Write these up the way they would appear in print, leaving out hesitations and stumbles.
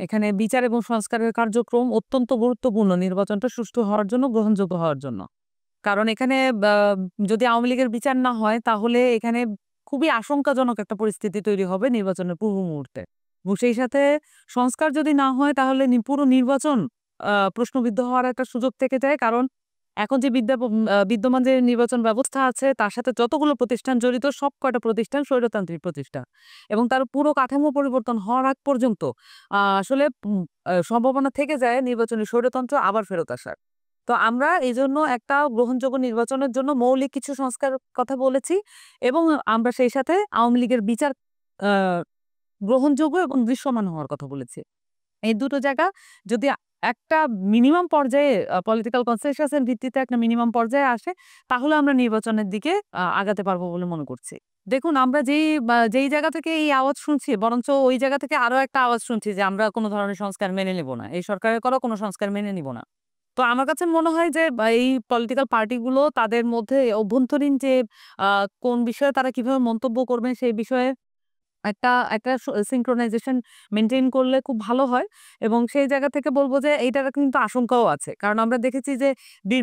এখানে বিচার এবং সংস্কারের কার্যক্রম অত্যন্ত গুরুত্বপূর্ণ নির্বাচনটা সুষ্ঠু হওয়ার জন্য, গ্রহণযোগ্য হওয়ার জন্য। কারণ এখানে বা যদি আওয়ামী লীগের বিচার না হয় তাহলে এখানে খুবই আশঙ্কাজনক একটা পরিস্থিতি তৈরি হবে নির্বাচনের পূর্ব মুহূর্তে। এবং সেই সাথে সংস্কার যদি না হয় তাহলে পুরো নির্বাচন প্রশ্নবিদ্ধ হওয়ার একটা সুযোগ থেকে যায়। কারণ এখন যে বিদ্যমান যে নির্বাচন ব্যবস্থা আছে তার সাথে যতগুলো প্রতিষ্ঠান জড়িত সব কয়টা প্রতিষ্ঠান স্বৈরতান্ত্রিক প্রতিষ্ঠান এবং তার পুরো কাঠামো পরিবর্তন হওয়ার আগ পর্যন্ত আসলে সম্ভাবনা থেকে যায় নির্বাচনী স্বৈরতন্ত্র আবার ফেরত আসার। তো আমরা এজন্য একটা গ্রহণযোগ্য নির্বাচনের জন্য মৌলিক কিছু সংস্কার কথা বলেছি এবং আমরা সেই সাথে আওয়ামী লীগের বিচার আহ গ্রহণযোগ্য এবং দৃশ্যমান হওয়ার কথা বলেছি। এই দুটো জায়গা যদি একটা মিনিমাম পর্যায়ে পলিটিক্যাল কনসেনসাস এর ভিত্তিতে একটা মিনিমাম পর্যায়ে আসে তাহলে আমরা নির্বাচনের দিকে আগাতে পারবো বলে মনে করছি। দেখুন আমরা যেই জায়গা থেকে এই আওয়াজ শুনছি বরঞ্চ ওই জায়গা থেকে আরো একটা আওয়াজ শুনছি যে আমরা কোনো ধরনের সংস্কার মেনে নিব না, এই সরকারের করা কোনো সংস্কার মেনে নিব না। তো আমার কাছে মনে হয় যে এই পলিটিক্যাল পার্টিগুলো তাদের মধ্যে অভ্যন্তরীণ যে কোন বিষয়ে তারা কিভাবে মন্তব্য করবেন সেই বিষয়ে একটা একটা সিনক্রোনাইজেশন মেইনটেইন করলে খুব ভালো হয় এবং সেই জায়গা থেকে বলব যে এইটার কিন্তু আশঙ্কাও আছে। কারণ আমরা দেখেছি যে বি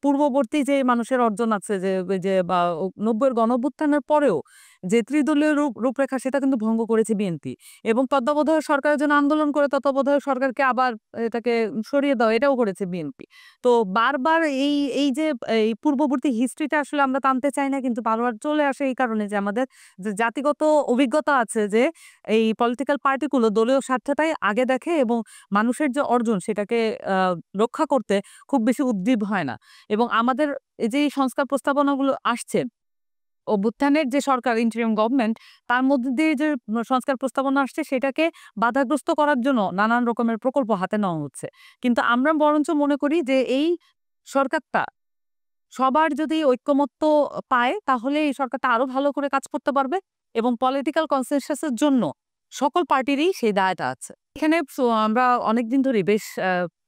পূর্ববর্তী যে মানুষের অর্জন আছে যে ওই যে বা ৯০ এর গণঅভ্যুত্থানের পরেও যে ত্রিদলীয় রূপরেখা সেটা কিন্তু ভঙ্গ করেছে বিএনপি এবং তত্ত্বাবধায়ক সরকারের জন্য আন্দোলন করে তত্ত্বাবধায়ক সরকারকে আবার এটাকে সরিয়ে দেওয়া এটাও করেছে বিএনপি। তো বারবার এই যে এই পূর্ববর্তী হিস্ট্রিটা আসলে আমরা টানতে চাই না কিন্তু বারবার চলে আসে এই কারণে যে আমাদের যে জাতিগত অভিজ্ঞতা আছে যে এই পলিটিক্যাল পার্টিগুলো দলীয় স্বার্থটাই আগে দেখে এবং মানুষের যে অর্জন সেটাকে রক্ষা করতে খুব বেশি উদ্গ্রীব হয় না। এবং আমাদের এই যে সংস্কার প্রস্তাবনাগুলো আসছে অভ্যুত্থানের যে সরকার ইন্টারিম গভর্নমেন্ট তার মধ্যে দিয়ে যে সংস্কার প্রস্তাবনা আসছে সেটাকে বাধাগ্রস্ত করার জন্য নানান রকমের প্রকল্প হাতে নেওয়া হচ্ছে। কিন্তু আমরা বরঞ্চ মনে করি যে এই সরকারটা সবার যদি ঐক্যমত্য পায় তাহলে এই সরকারটা আরো ভালো করে কাজ করতে পারবে এবং পলিটিক্যাল কনসেনসাস এর জন্য সকল পার্টিরই সেই দায়টা আছে। এখানে আমরা অনেকদিন ধরে বেশ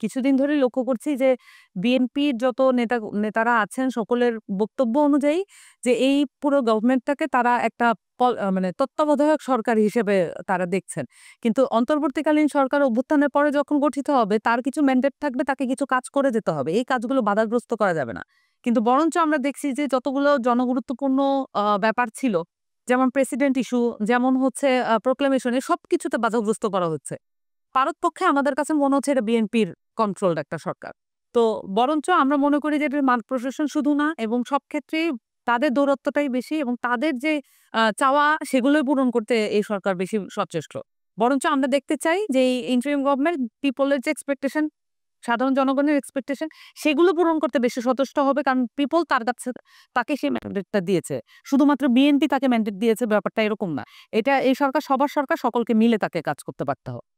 কিছুদিন ধরেই লক্ষ্য করছি যে বিএনপির যত নেতারা আছেন সকলের বক্তব্য অনুযায়ী যে এই পুরো গভর্নমেন্টটাকে তারা একটা মানে তত্ত্বাবধায়ক সরকার হিসেবে তারা দেখছেন। কিন্তু অন্তর্বর্তীকালীন সরকার অভ্যুত্থানের পরে যখন গঠিত হবে তার কিছু ম্যান্ডেট থাকবে, তাকে কিছু কাজ করে যেতে হবে, এই কাজগুলো বাধাগ্রস্ত করা যাবে না। কিন্তু বরঞ্চ আমরা দেখছি যে যতগুলো জনগুরুত্বপূর্ণ ব্যাপার ছিল যেমন প্রেসিডেন্ট ইস্যু, যেমন হচ্ছে প্রোক্লেমেশন, সবকিছুতে বাধাগ্রস্ত করা হচ্ছে। পারতপক্ষে আমাদের কাছে মনে হচ্ছে এটা বিএনপির কন্ট্রোলড একটা সরকার। তো বরঞ্চ আমরা মনে করি যে এটার মান প্রশাসন শুধু না এবং সব ক্ষেত্রেই তাদের দৌরত্বটাই বেশি এবং তাদের যে চাওয়া সেগুলোই পূরণ করতে এই সরকার বেশি সচেষ্ট। বরঞ্চ আমরা দেখতে চাই যে এই ইন্টারিম গভর্নমেন্ট পিপলের যে এক্সপেকটেশন, সাধারণ জনগণের এক্সপেকটেশন সেগুলো পূরণ করতে বেশি সচেষ্ট হবে। কারণ পিপল তার কাছে তাকে সেই ম্যান্ডেটটা দিয়েছে। শুধুমাত্র বিএনপি তাকে ম্যান্ডেট দিয়েছে ব্যাপারটা এরকম না। এটা এই সরকার সবার সরকার, সকলকে মিলে তাকে কাজ করতে পারতে হবে।